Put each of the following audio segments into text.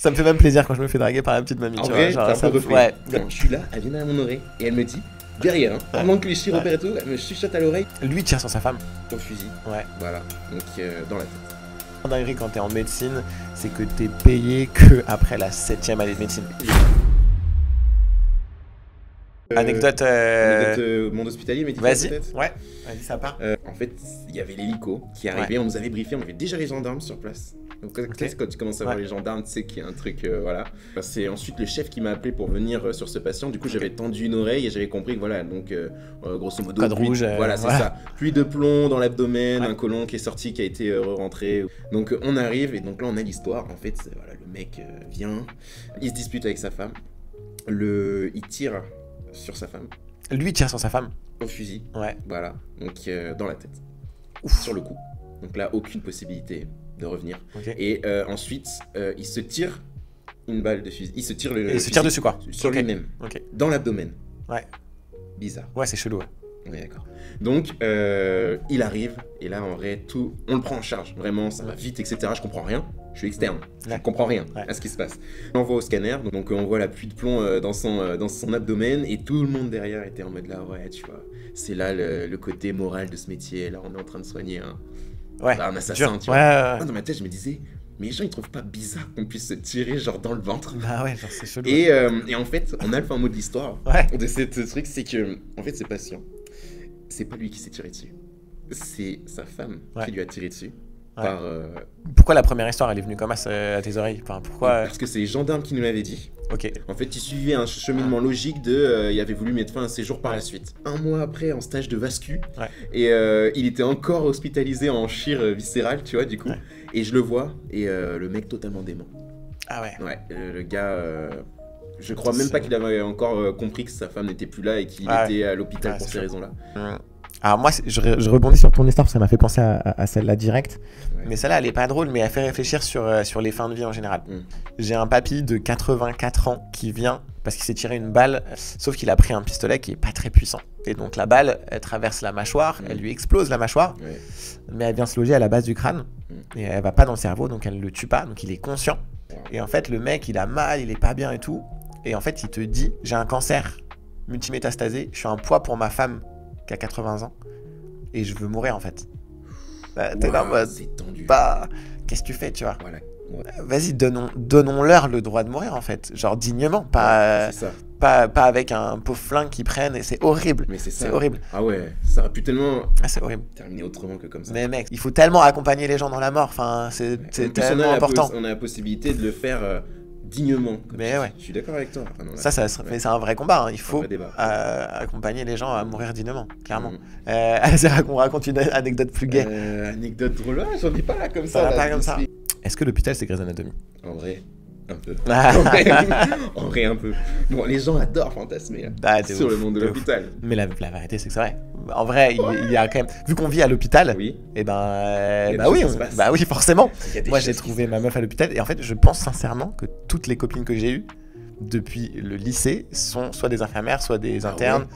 Ça me fait même plaisir quand je me fais draguer par la petite mamie, En tu vrai, vois. Genre, t'as un peu refait. ouais. Quand je suis là, elle vient derrière mon oreille et elle me dit, derrière, hein, pendant que les chires opèrent et tout, elle me chuchote à l'oreille. Lui tire sur sa femme. Au fusil. Ouais. Voilà, donc dans la tête. La dinguerie quand t'es en médecine, c'est que t'es payé que après la 7ème année de médecine. Anecdote. Monde hospitalier, médical Vas-y. peut-être. Ouais. Vas-y, ça part. En fait, il y avait l'hélico qui arrivait, on nous avait briefé, on avait déjà les gendarmes sur place. Donc quand tu commences à voir les gendarmes, tu sais qu'il y a un truc, voilà. C'est ensuite le chef qui m'a appelé pour venir sur ce patient. Du coup, j'avais tendu une oreille et j'avais compris que voilà, donc grosso modo, Code rouge. Voilà, c'est ça. Pluie de plomb dans l'abdomen, un côlon qui est sorti, qui a été rentré. Donc on arrive et donc là on a l'histoire. En fait, voilà, le mec vient, il se dispute avec sa femme, il tire sur sa femme. Lui tire sur sa femme. Au fusil. Ouais. Voilà, donc dans la tête. Ouf. Sur le coup. Donc là, aucune possibilité de revenir. Okay. Et ensuite, il se tire une balle de fusil. Il se tire il se tire dessus quoi. Sur lui-même. Dans l'abdomen. Ouais. Bizarre. Ouais, c'est chelou. Ouais. Oui, d'accord. Donc, il arrive, et là, en vrai, on le prend en charge. Vraiment, ça va vite, etc. Je comprends rien. Je suis externe. Je comprends rien à ce qui se passe. On l'envoie au scanner, donc on voit la pluie de plomb dans son abdomen, et tout le monde derrière était en mode là, ouais, tu vois. C'est là le côté moral de ce métier. Là, on est en train de soigner un assassin, tu vois. Moi, dans ma tête, je me disais, mais les gens, ils trouvent pas bizarre qu'on puisse se tirer, genre, dans le ventre. Bah ouais, genre, c'est chelou. Et en fait, on a le fin mot de l'histoire de ce truc, c'est que, en fait, ce patient, c'est pas lui qui s'est tiré dessus. C'est sa femme qui lui a tiré dessus. Pourquoi la première histoire, elle est venue comme ça à tes oreilles? Enfin, pourquoi... Parce que c'est les gendarmes qui nous l'avaient dit. Ok. En fait, il suivait un cheminement logique il avait voulu mettre fin à un séjour par la suite. Un mois après, en stage de vascu, et il était encore hospitalisé en chir viscérale, tu vois, du coup. Et je le vois, et le mec totalement dément. Ah ouais. Ouais, le gars... je crois même pas qu'il avait encore compris que sa femme n'était plus là et qu'il était à l'hôpital pour ces raisons-là. Alors moi, je rebondis sur ton histoire parce que ça m'a fait penser à celle-là direct. Mais celle-là, elle est pas drôle, mais elle fait réfléchir sur les fins de vie en général. J'ai un papy de 84 ans qui vient parce qu'il s'est tiré une balle, sauf qu'il a pris un pistolet qui est pas très puissant. Et donc la balle, elle traverse la mâchoire, elle lui explose la mâchoire, mais elle vient se loger à la base du crâne. Et elle va pas dans le cerveau, donc elle le tue pas, donc il est conscient. Et en fait, le mec, il a mal, il est pas bien et tout. Et en fait, il te dit, j'ai un cancer multimétastasé, je suis un poids pour ma femme qui a 80 ans, et je veux mourir en fait. T'es là en mode, qu'est-ce que tu fais, tu vois? Vas-y, donnons-leur le droit de mourir en fait, genre dignement, pas avec un pauvre flingue qu'ils prennent, et c'est horrible. Mais c'est horrible. Ah ouais, ça aurait pu tellement c'est horrible. terminer autrement que comme ça. Mais mec, il faut tellement accompagner les gens dans la mort, enfin, c'est tellement important. On a la possibilité de le faire dignement. Mais ouais. Je suis d'accord avec toi. C'est un vrai combat, hein. Il faut accompagner les gens à mourir dignement, clairement. Vas-y, raconte une anecdote plus gaie. Anecdote drôle, j'en dis pas là comme ça. Pas comme ça. Est-ce que l'hôpital c'est Grey's Anatomy? En vrai, un peu. En vrai, un peu. Bon, les gens adorent fantasmer sur le monde de l'hôpital. Mais la vérité, c'est que c'est vrai. En vrai, il y a quand même... Vu qu'on vit à l'hôpital, et oui, forcément. Moi, j'ai trouvé ma meuf à l'hôpital. Et en fait, je pense sincèrement que toutes les copines que j'ai eues depuis le lycée sont soit des infirmières, soit des internes.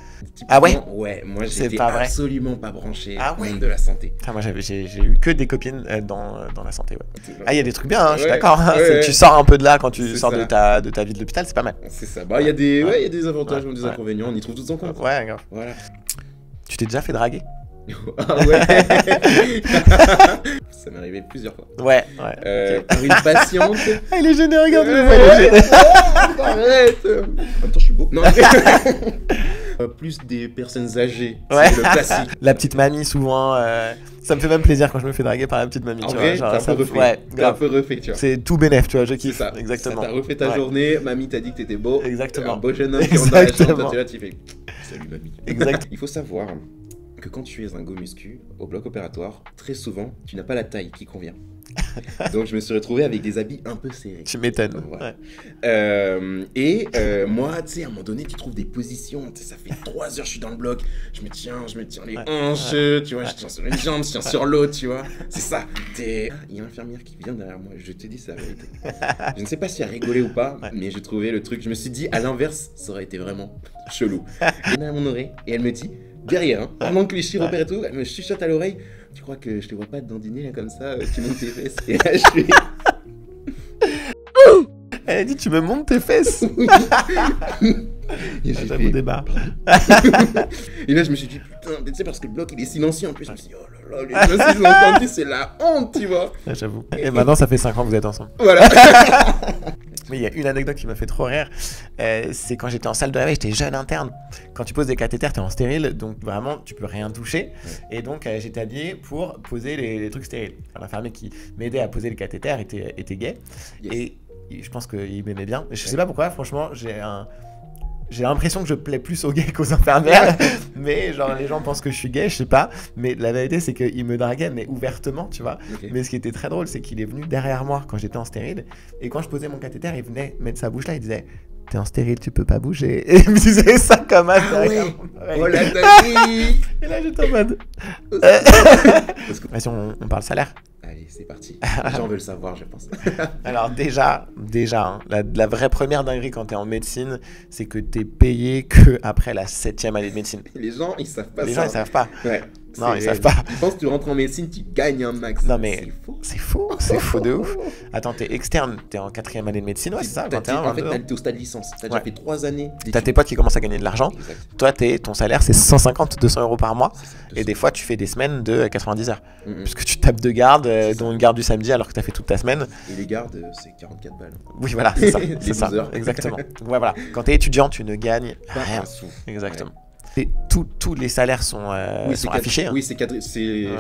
Ah ouais? Ouais, moi j'étais absolument pas branché au monde de la santé. Enfin, moi j'ai eu que des copines dans la santé. Ah, il y a des trucs bien, je suis d'accord. Tu sors un peu de là quand tu sors de ta vie de l'hôpital, c'est pas mal. C'est ça. Bah, il y a des avantages ou des inconvénients, on y trouve tout en compte. Ouais, grave. Voilà. Tu t'es déjà fait draguer? Ah ouais. Ça m'est arrivé plusieurs fois. Ouais. Par une patiente. Ah, il est gêné, regarde-le. Arrête. En même temps, je suis beau. Non. Plus des personnes âgées. C'est le classique. La petite mamie, souvent. Ça me fait même plaisir quand je me fais draguer par la petite mamie. En vrai, t'as un peu refait. T'as un peu refait, tu vois. C'est tout bénef, tu vois, je kiffe. Ça. Exactement. Ça t'a refait ta journée. Mamie t'a dit que t'étais beau. Exactement. Un beau jeune homme qui rentre dans la chambre. Toi, tu es là, tu fais salut mamie. Exact. Il faut savoir que quand tu es un go muscu au bloc opératoire, très souvent, tu n'as pas la taille qui convient. Donc je me suis retrouvé avec des habits un peu serrés. Tu m'étonnes. Voilà. Moi, tu sais, à un moment donné, tu trouves des positions. Ça fait 3 heures, je suis dans le bloc. Je me tiens les hanches, tu vois. Je tiens sur une jambe, je tiens sur l'autre, tu vois. C'est ça. Il y a une infirmière qui vient derrière moi. Je te dis, c'est la vérité. Je ne sais pas si elle a rigolé ou pas, mais j'ai trouvé le truc. Je me suis dit, à l'inverse, ça aurait été vraiment chelou. Elle est à mon oreille et elle me dit, derrière, hein, pendant que les chires opèrent et tout, elle me chuchote à l'oreille. Tu crois que je te vois pas dandiner là comme ça, tu montes tes fesses et là je suis... Elle a dit, tu me montres tes fesses. Et j'ai fait... débat. Et là, je me suis dit, putain, tu sais, parce que le bloc, il est silencieux. En plus, je me suis dit, oh là là, les gens, s'ils ont entendu, c'est la honte, tu vois. J'avoue. Et maintenant, ça fait 5 ans que vous êtes ensemble. Voilà. Mais il y a une anecdote qui m'a fait trop rire. C'est quand j'étais en salle de réveil, j'étais jeune interne. Quand tu poses des cathéters, t'es en stérile, donc vraiment, tu peux rien toucher. Et donc, j'étais habillé pour poser les trucs stériles. Enfin, l'infirmier qui m'aidait à poser les cathéters était gay. Yes. Et je pense qu'il m'aimait bien. Je sais pas pourquoi, franchement, j'ai l'impression que je plais plus aux gays qu'aux infirmières, mais genre les gens pensent que je suis gay, je sais pas, mais la vérité c'est qu'il me draguait, mais ouvertement, tu vois. Okay. Mais ce qui était très drôle, c'est qu'il est venu derrière moi quand j'étais en stérile, et quand je posais mon cathéter, il venait mettre sa bouche là, il disait « T'es en stérile, tu peux pas bouger », et il me disait ça comme ça. Ah ouais. Oh la dinguerie. Et là j'étais en mode... Si on parle salaire. Allez, c'est parti. Les gens veulent savoir, je pense. Alors déjà hein, la vraie première dinguerie quand t'es en médecine, c'est que t'es payé que après la 7e année de médecine. Les gens, ils savent pas ça. Les gens, ils savent pas. Ouais. Non, ils savent pas. Ils pensent que tu rentres en médecine, tu gagnes un max. Non, mais c'est faux. C'est faux de ouf. Attends, t'es externe, t'es en 4e année de médecine, ouais, c'est ça, 21, en fait, t'es au stade licence. T'as déjà fait 3 années. T'as tes potes qui commencent à gagner de l'argent. Exact. Toi, ton salaire, c'est 150, 200 euros par mois. Et des fois, tu fais des semaines de 90 heures. Puisque tu tapes 2 gardes, dont une garde du samedi, alors que t'as fait toute ta semaine. Et les gardes, c'est 44 balles. Oui, voilà, c'est ça. C'est ça. Exactement. Ouais, voilà. Quand t'es étudiant, tu ne gagnes rien. Exactement. Et tous les salaires sont affichés. Oui, c'est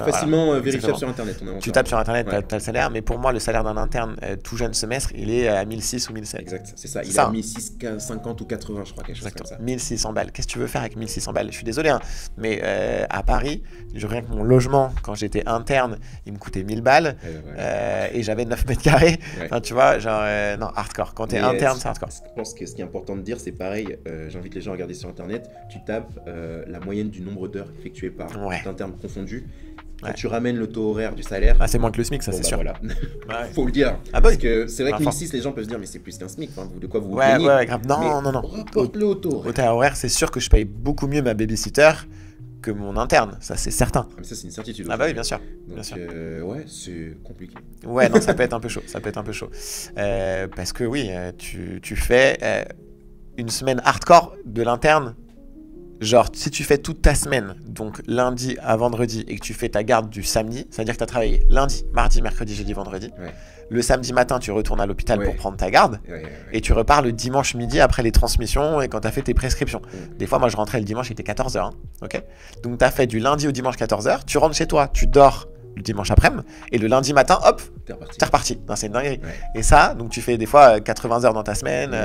facilement vérifiable sur Internet. Tu tapes sur Internet, tu as le salaire, mais pour moi, le salaire d'un interne tout jeune semestre, il est à 1006 ou 1007. Exact, c'est ça. Il est à 1650 ou 80, je crois, quelque chose comme ça. 1600 balles. Qu'est-ce que tu veux faire avec 1600 balles? Je suis désolé, hein, mais à Paris, rien que mon logement, quand j'étais interne, il me coûtait 1000 balles et j'avais 9 mètres carrés. Enfin, tu vois, genre, non, hardcore. Quand t'es interne, c'est hardcore. Je pense que ce qui est important de dire, c'est pareil. J'invite les gens à regarder sur Internet. Tu tapes la moyenne du nombre d'heures effectuées par interne confondu. Quand tu ramènes le taux horaire du salaire... Ah, c'est moins que le SMIC, ça, c'est sûr. Voilà. Faut le dire. Ah, bah, parce que c'est vrai que 1006, les gens peuvent se dire, mais c'est plus qu'un SMIC. Enfin, de quoi vous vous plaignez. Ouais, grave. Non. Rapporte-le au taux horaire. Au taux horaire, c'est sûr que je paye beaucoup mieux ma babysitter que mon interne. Ça, c'est certain. Ah, mais ça, c'est une certitude. Ah, bah oui, bien sûr. Donc, ouais, c'est compliqué. Ouais, non, ça peut être un peu chaud. Parce que oui, tu fais une semaine hardcore de l'interne. Genre, si tu fais toute ta semaine, donc lundi à vendredi, et que tu fais ta garde du samedi, ça veut dire que tu as travaillé lundi, mardi, mercredi, jeudi, vendredi. Ouais. Le samedi matin, tu retournes à l'hôpital pour prendre ta garde. Et tu repars le dimanche midi après les transmissions et quand tu as fait tes prescriptions. Des fois, moi, je rentrais le dimanche, il était 14h. Hein, okay, donc, tu as fait du lundi au dimanche 14h. Tu rentres chez toi, tu dors le dimanche après-midi. Et le lundi matin, hop, t'es reparti. C'est une dinguerie. Ouais. Et ça, donc tu fais des fois 80 heures dans ta semaine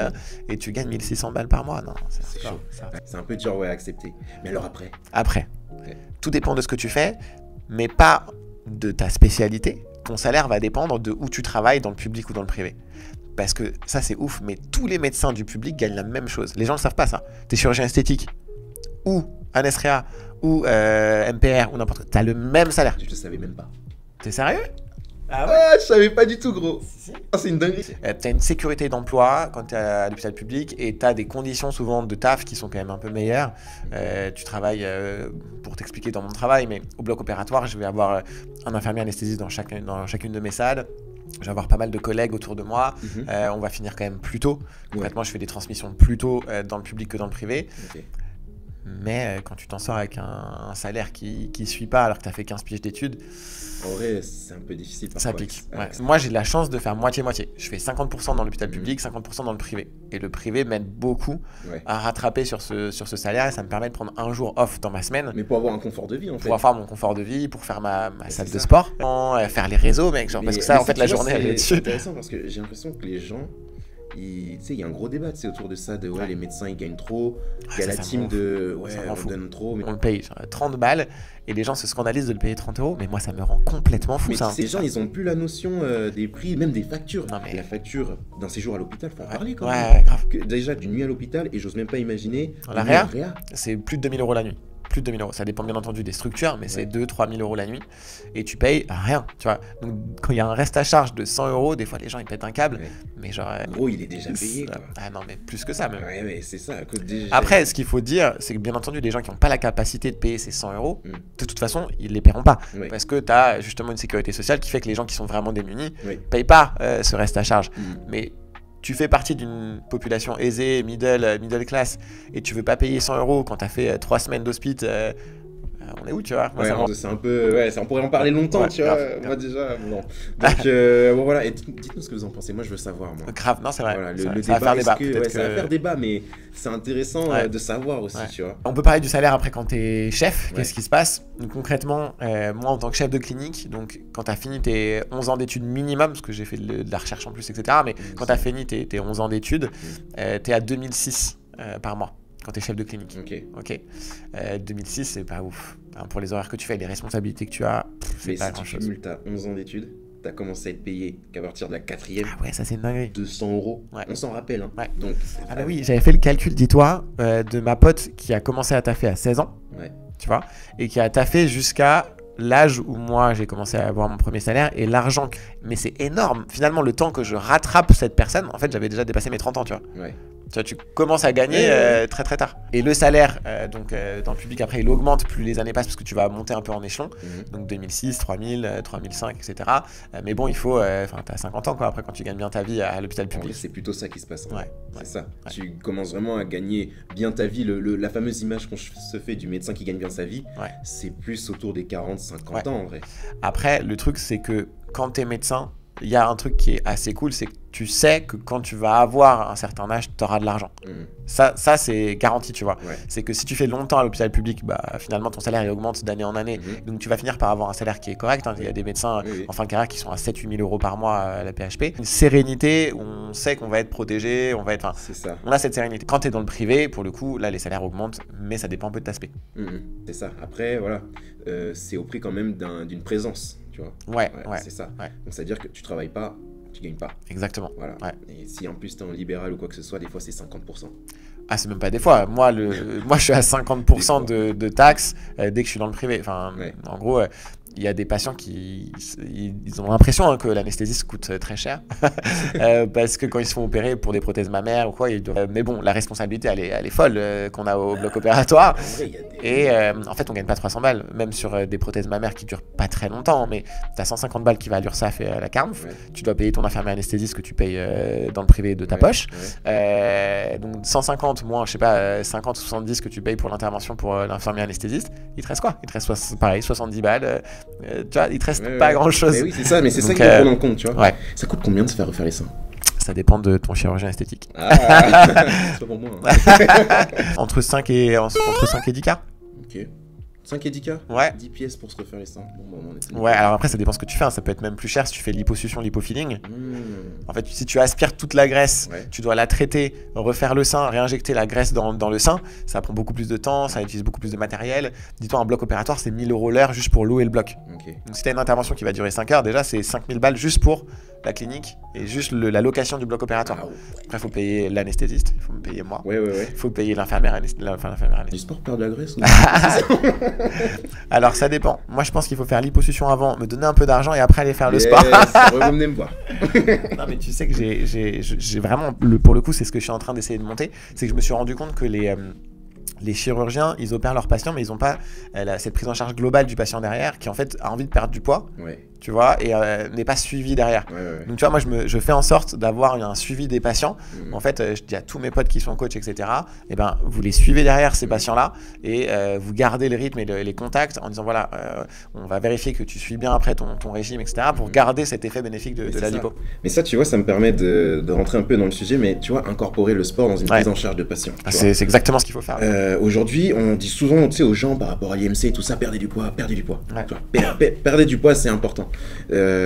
et tu gagnes 1600 balles par mois. Non, c'est chaud. C'est un peu dur à accepter. Mais alors après tout dépend de ce que tu fais, mais pas de ta spécialité. Ton salaire va dépendre de où tu travailles, dans le public ou dans le privé. Parce que ça, c'est ouf, mais tous les médecins du public gagnent la même chose. Les gens ne le savent pas, ça. T'es chirurgien esthétique ou Anesrea ou MPR ou n'importe quoi, t'as le même salaire. Je le savais même pas. T'es sérieux? Ah ouais, je savais pas du tout, gros. Ah, c'est une dinguerie. T'as une sécurité d'emploi quand t'es à l'hôpital public et t'as des conditions souvent de taf qui sont quand même un peu meilleures. Tu travailles, pour t'expliquer dans mon travail, mais au bloc opératoire, je vais avoir un infirmier anesthésiste dans chacune de mes salles. Je vais avoir pas mal de collègues autour de moi. On va finir quand même plus tôt. Concrètement, je fais des transmissions plus tôt dans le public que dans le privé. Mais quand tu t'en sors avec un salaire qui suit pas alors que tu as fait 15 piges d'études... En vrai, c'est un peu difficile parfois. Ça pique. Ouais. Moi, j'ai de la chance de faire moitié-moitié. Je fais 50% dans l'hôpital public, 50% dans le privé. Et le privé m'aide beaucoup à rattraper sur ce salaire et ça me permet de prendre un jour off dans ma semaine. Mais pour avoir un confort de vie, en fait. Pour avoir mon confort de vie, pour faire ma salle de sport, faire les réseaux, mec. Genre, parce que ça, en fait, la journée, elle est dessus. C'est intéressant parce que j'ai l'impression que les gens... Il y a un gros débat autour de ça, de les médecins ils gagnent trop, il y a la team de on donne trop. Mais... On le paye 30 balles et les gens se scandalisent de le payer 30 €, mais moi ça me rend complètement fou. Mais ça. Ces gens ils ont plus la notion des prix, même des factures. La facture d'un séjour à l'hôpital, faut en parler quand même. Grave. Déjà d'une nuit à l'hôpital et j'ose même pas imaginer. La réa, c'est plus de 2000 € la nuit. Plus de 2000 €. Ça dépend bien entendu des structures, mais c'est 2-3 000 € la nuit. Et tu payes rien, tu vois. Donc, quand il y a un reste à charge de 100 €, des fois, les gens, ils pètent un câble. Mais genre... Gros, il est déjà payé, quoi. Ah non, mais plus que ça, même. Ouais, mais c'est ça. Déjà... Après, ce qu'il faut dire, c'est que, bien entendu, les gens qui n'ont pas la capacité de payer ces 100 €, de toute façon, ils ne les paieront pas. Parce que tu as justement une sécurité sociale qui fait que les gens qui sont vraiment démunis ne payent pas ce reste à charge. Mais tu fais partie d'une population aisée, middle class, et tu veux pas payer 100 € quand tu as fait 3 semaines d'hospice, on est où, tu vois? Moi, c'est un peu... Ouais, on pourrait en parler longtemps, tu vois. Moi, déjà, bon. Donc, bon, voilà. Et dites-nous ce que vous en pensez. Moi, je veux savoir, moi. Grave, non, c'est vrai. Voilà, ça débat, va faire débat. Ça va faire débat, mais c'est intéressant de savoir aussi, tu vois. On peut parler du salaire après quand t'es chef. Qu'est-ce qui se passe? Donc, concrètement, moi, en tant que chef de clinique, donc quand t'as fini tes 11 ans d'études minimum, parce que j'ai fait de la recherche en plus, etc. Mais quand t'as fini tes 11 ans d'études, t'es à 2006 par mois. Quand tu es chef de clinique. Ok. 2006, c'est pas ouf. Enfin, pour les horaires que tu fais, les responsabilités que tu as, c'est pas grand-chose. Mais si tu cumules, tu as 11 ans d'études, tu as commencé à être payé qu'à partir de la 4e. Ah ouais, ça c'est une dinguerie. 200 €. Ouais. On s'en rappelle. Hein. Ouais. Donc, ah bah oui, j'avais fait le calcul, dis-toi, de ma pote qui a commencé à taffer à 16 ans. Ouais. Tu vois, et qui a taffé jusqu'à l'âge où moi j'ai commencé à avoir mon premier salaire et l'argent. Mais c'est énorme. Finalement, le temps que je rattrape cette personne, en fait, j'avais déjà dépassé mes 30 ans, tu vois. Ouais. Tu vois, tu commences à gagner très très tard. Et le salaire, dans le public, après, il augmente plus les années passent parce que tu vas monter un peu en échelon. Donc 2006, 3000, 3005, etc. Mais bon, il faut... t'as 50 ans, quoi, après, quand tu gagnes bien ta vie à l'hôpital public. C'est plutôt ça qui se passe. C'est ça. Ouais. Tu commences vraiment à gagner bien ta vie. La fameuse image qu'on se fait du médecin qui gagne bien sa vie, c'est plus autour des 40, 50 ans, en vrai. Après, le truc, c'est que quand t'es médecin, il y a un truc qui est assez cool, c'est que tu sais que quand tu vas avoir un certain âge, tu auras de l'argent. Ça c'est garanti, tu vois. C'est que si tu fais longtemps à l'hôpital public, bah, finalement, ton salaire il augmente d'année en année. Donc, tu vas finir par avoir un salaire qui est correct. Il y a des médecins en fin de carrière qui sont à 7-8 000 € par mois à la PHP. Une sérénité où on sait qu'on va être protégé, on a cette sérénité. Quand tu es dans le privé, pour le coup, là, les salaires augmentent, mais ça dépend un peu de l'aspect. C'est ça. Après, voilà, c'est au prix quand même d'une présence. Tu vois. C'est ça. Donc, c'est-à-dire que tu travailles pas, tu gagnes pas. Exactement. Voilà. Et si en plus tu es en libéral ou quoi que ce soit, des fois c'est 50%. Ah, c'est même pas des fois. Moi, je suis à 50% de taxes dès que je suis dans le privé. Enfin, en gros, il y a des patients qui ils ont l'impression que l'anesthésiste coûte très cher parce que quand ils se font opérer pour des prothèses mammaires ou quoi, mais bon, la responsabilité elle est folle qu'on a au bloc opératoire. Et en fait, on gagne pas 300 balles, même sur des prothèses mammaires qui durent pas très longtemps, mais tu as 150 balles qui va à l'URSSAF et à la CARMF. Tu dois payer ton infirmier anesthésiste que tu payes dans le privé de ta poche. Donc 150 moins, je sais pas, 50 ou 70 que tu payes pour l'intervention pour l'infirmier anesthésiste, il te reste quoi? Il te reste pareil, 70 balles. Tu vois, il te reste pas grand chose. Mais oui, c'est ça, mais c'est ça qu'il faut prendre en compte, tu vois. Ça coûte combien de se faire refaire les seins? Ça dépend de ton chirurgien esthétique. C'est pour moi. Entre 5 et 10K. Ok. 5 et 10K? 10 pièces pour se refaire les seins. Alors après, ça dépend ce que tu fais. Ça peut être même plus cher si tu fais liposuction, lipofilling. En fait, si tu aspires toute la graisse, tu dois la traiter, refaire le sein, réinjecter la graisse dans le sein. Ça prend beaucoup plus de temps, ça utilise beaucoup plus de matériel. Dis-toi, un bloc opératoire, c'est 1000 € l'heure juste pour louer le bloc. Donc si tu as une intervention qui va durer 5 heures, déjà, c'est 5000 balles juste pour la clinique et juste la location du bloc opératoire. Après, il faut payer l'anesthésiste, il faut me payer moi. Il faut payer l'infirmière anesthésiste. Du sport perdre de la graisse ou... Alors ça dépend. Moi je pense qu'il faut faire liposuction avant, me donner un peu d'argent et après aller faire le sport. Revenez me voir. Non mais tu sais que j'ai vraiment, pour le coup c'est ce que je suis en train d'essayer de monter, c'est que je me suis rendu compte que les chirurgiens, ils opèrent leurs patients, mais ils n'ont pas cette prise en charge globale du patient derrière, qui en fait a envie de perdre du poids, tu vois, et n'est pas suivi derrière. Donc tu vois, moi je fais en sorte d'avoir un suivi des patients. En fait, je dis à tous mes potes qui sont coachs, etc., et ben vous les suivez derrière ces patients-là et vous gardez le rythme et les contacts en disant voilà, on va vérifier que tu suis bien après ton régime, etc., pour garder cet effet bénéfique de la lipo. Mais ça, tu vois, ça me permet de rentrer un peu dans le sujet, mais tu vois, incorporer le sport dans une prise en charge de patients. C'est exactement ce qu'il faut faire. Aujourd'hui, on dit souvent, tu sais, aux gens par rapport à l'IMC et tout ça, perdez du poids. Perdez du poids, c'est important.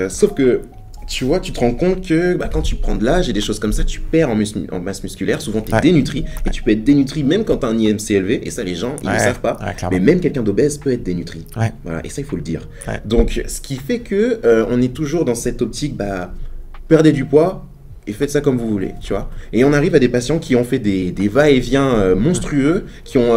Sauf que, tu vois, tu te rends compte que quand tu prends de l'âge et des choses comme ça, tu perds en masse musculaire. Souvent, tu es dénutri. Et tu peux être dénutri même quand tu as un IMC élevé. Et ça, les gens, ils ne savent pas. Mais même quelqu'un d'obèse peut être dénutri. Voilà, et ça, il faut le dire. Donc, ce qui fait que on est toujours dans cette optique, perdez du poids. Et faites ça comme vous voulez, tu vois. Et on arrive à des patients qui ont fait des va-et-vient monstrueux, qui ont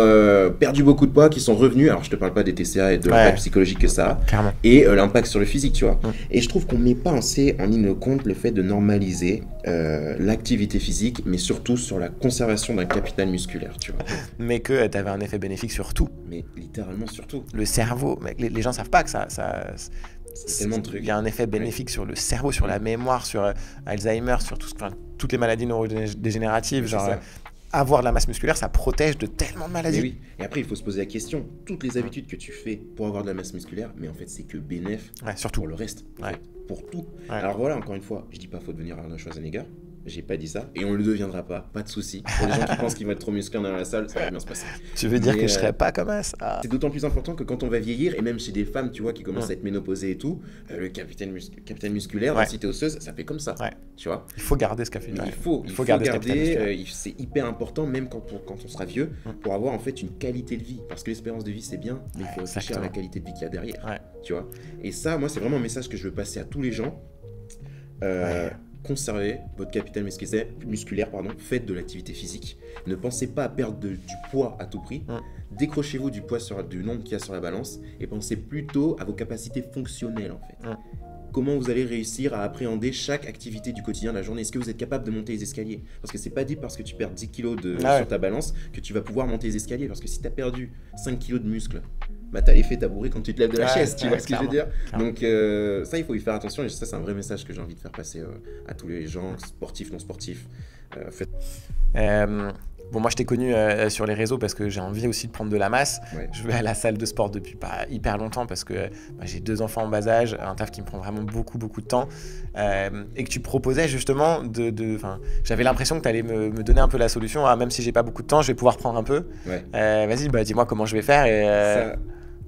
perdu beaucoup de poids, qui sont revenus. Alors, je te parle pas des TCA et de l'impact psychologique que ça a, et l'impact sur le physique, tu vois. Et je trouve qu'on met pas assez en ligne de compte le fait de normaliser l'activité physique, mais surtout sur la conservation d'un capital musculaire, tu vois. Mais que tu avais un effet bénéfique sur tout. Mais littéralement sur tout. Le cerveau, les gens savent pas que ça C'est tellement de trucs. Il y a un effet bénéfique sur le cerveau, sur la mémoire, sur Alzheimer, sur toutes les maladies neurodégénératives. Genre, avoir de la masse musculaire, ça protège de tellement de maladies. Mais oui. Et après, il faut se poser la question, toutes les habitudes que tu fais pour avoir de la masse musculaire, mais en fait, c'est que bénéf surtout pour le reste. Pour tout. Ouais. Alors voilà, encore une fois, je dis pas faut devenir Arnold Schwarzenegger. J'ai pas dit ça. Et on le deviendra pas de souci. Pour les gens qui pensent qu'ils vont être trop musclés dans la salle, ça va bien se passer. Tu veux dire que je serais pas comme ça? C'est d'autant plus important que quand on va vieillir, et même chez des femmes, tu vois, qui commencent à être ménopausées et tout, le capitaine musculaire, densité osseuse, ça fait comme ça. Tu vois. Il faut garder ce café. Il faut garder. C'est hyper important, même quand on sera vieux, pour avoir en fait une qualité de vie. Parce que l'espérance de vie, c'est bien, mais il faut réfléchir à la qualité de vie qu'il y a derrière. Tu vois. Et ça, moi, c'est vraiment un message que je veux passer à tous les gens. Conservez votre capital musculaire, faites de l'activité physique. Ne pensez pas à perdre du poids à tout prix. Décrochez-vous du nombre qu'il y a sur la balance et pensez plutôt à vos capacités fonctionnelles en fait. Comment vous allez réussir à appréhender chaque activité du quotidien de la journée. Est-ce que vous êtes capable de monter les escaliers? Parce que c'est pas dit parce que tu perds 10 kilos sur ta balance que tu vas pouvoir monter les escaliers. Parce que si tu as perdu 5 kilos de muscles, bah t'as l'effet tabouret quand tu te lèves de la chaise, tu vois ce que je veux dire. Donc ça, il faut y faire attention et ça, c'est un vrai message que j'ai envie de faire passer à tous les gens, sportifs, non sportifs. Bon, moi je t'ai connu sur les réseaux parce que j'ai envie aussi de prendre de la masse. Je vais à la salle de sport depuis pas hyper longtemps parce que j'ai 2 enfants en bas âge, un taf qui me prend vraiment beaucoup de temps et que tu proposais justement j'avais l'impression que tu allais me donner un peu la solution. Même si j'ai pas beaucoup de temps, je vais pouvoir prendre un peu. Vas-y, dis-moi comment je vais faire.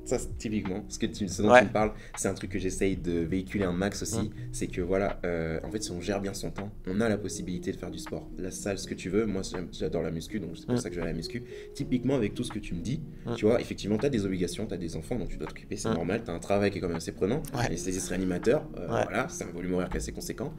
Ça, typiquement, ce dont tu me parles, c'est un truc que j'essaye de véhiculer un max aussi. C'est que voilà, en fait, si on gère bien son temps, on a la possibilité de faire du sport. La salle, ce que tu veux. Moi, j'adore la muscu, donc c'est pour ça que je vais à la muscu. Typiquement, avec tout ce que tu me dis, tu vois, effectivement, tu as des obligations, tu as des enfants dont tu dois t'occuper, c'est normal. Tu as un travail qui est quand même assez prenant. Anesthésiste réanimateur, voilà, c'est un volume horaire qui est assez conséquent.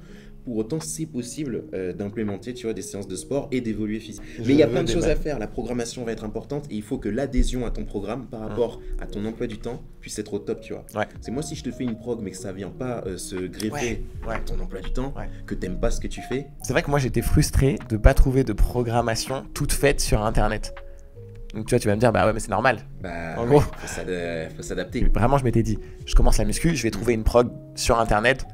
Pour autant, c'est possible d'implémenter, tu vois, des séances de sport et d'évoluer physiquement. Mais il y a plein de choses à faire. La programmation va être importante et il faut que l'adhésion à ton programme par rapport à ton emploi du temps puisse être au top, tu vois. C'est moi, si je te fais une prog mais que ça vient pas se greffer à ton emploi du temps, que t'aimes pas ce que tu fais. C'est vrai que moi j'étais frustré de pas trouver de programmation toute faite sur internet. Donc tu vois, tu vas me dire mais c'est normal. En gros, faut s'adapter. Vraiment, je m'étais dit, je commence la muscu, je vais trouver une prog sur internet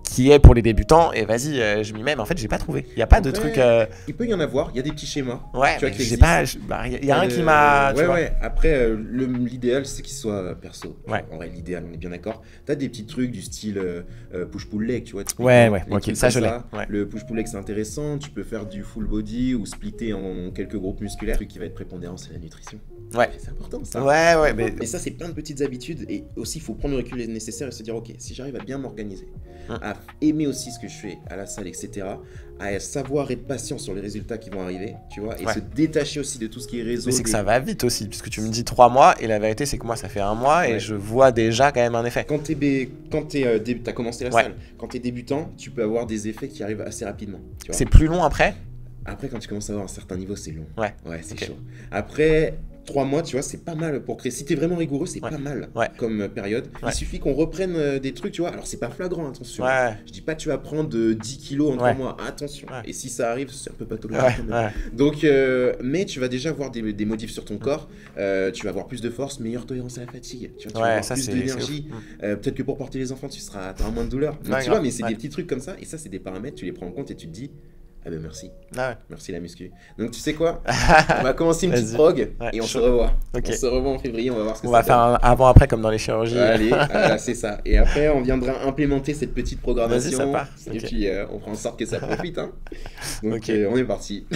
qui est pour les débutants et vas-y, je m'y mets. Mais en fait, j'ai pas trouvé. Il y a pas de truc. Il peut y en avoir. Il y a des petits schémas. Tu vois, j'ai pas. Il y a un qui m'a. Après, l'idéal c'est qu'il soit perso. En vrai, l'idéal, on est bien d'accord. T'as des petits trucs du style push-pull leg, tu vois. Ok, ça je l'ai. Le push-pull leg c'est intéressant. Tu peux faire du full body ou splitter en quelques groupes musculaires. Le truc qui va être prépondérant, c'est la nutrition. C'est important ça. Et ça, c'est plein de petites habitudes. Et aussi, il faut prendre le recul nécessaire et se dire, ok, si j'arrive à bien m'organiser, à aimer aussi ce que je fais à la salle, etc., à savoir être patient sur les résultats qui vont arriver, tu vois, et se détacher aussi de tout ce qui est réseau. Mais c'est que ça va vite aussi, puisque tu me dis 3 mois, et la vérité, c'est que moi, ça fait 1 mois, et je vois déjà quand même un effet. Quand t'as commencé la salle, quand t'es débutant, tu peux avoir des effets qui arrivent assez rapidement. C'est plus long après ? Après, quand tu commences à avoir un certain niveau, c'est long. C'est chaud. Après 3 mois, tu vois, c'est pas mal pour créer. Si t'es vraiment rigoureux, c'est pas mal comme période. Il suffit qu'on reprenne des trucs, tu vois. Alors, c'est pas flagrant, attention. Je dis pas que tu vas prendre 10 kilos en 3 mois. Attention. Et si ça arrive, c'est un peu pathologique. Donc, mais tu vas déjà voir des modifs sur ton corps. Tu vas avoir plus de force, meilleure tolérance à la fatigue. Tu vois, tu vas avoir plus d'énergie. Peut-être que pour porter les enfants, tu auras moins de douleur. Donc, tu vois, mais c'est des petits trucs comme ça. Et ça, c'est des paramètres, tu les prends en compte et tu te dis. Ah ben merci. Merci la muscu. Donc tu sais quoi, on va commencer une petite prog et on se revoit. On se revoit en février, on va voir ce que ça va faire un avant-après comme dans les chirurgies. Allez, c'est ça. Et après on viendra implémenter cette petite programmation. Vas-y, ça part. Et puis on fera en sorte que ça profite. Donc on est parti.